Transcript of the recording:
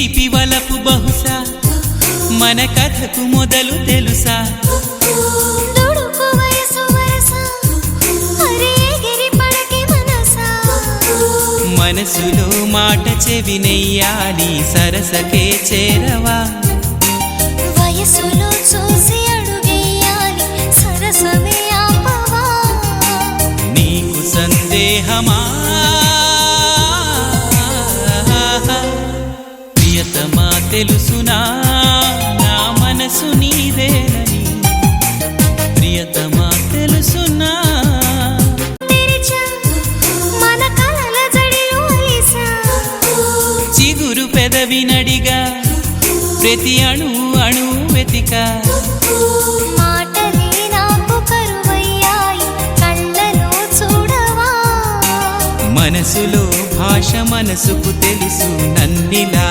తీపి వలపు బహుశా మన కథకు మొదలు తెలుసా మనసులో మాట చెవినెయ్యాలి సరసకే చేరవా వయసులో చూసి అడుగేయాలి సరసమే ఆపవా నీకు సందేహమా ప్రియతమా తెలుసునా నా మనసు నీదేనని ప్రియతమా తెలుసునా చిగురు పెదవినడిగా ప్రతి అణు అణు వెతిక మాటలే నాకు కరువయ్యాయి కళ్ళలో చూడవా మనసులో భాష మనసుకు తెలుసు నన్నిలా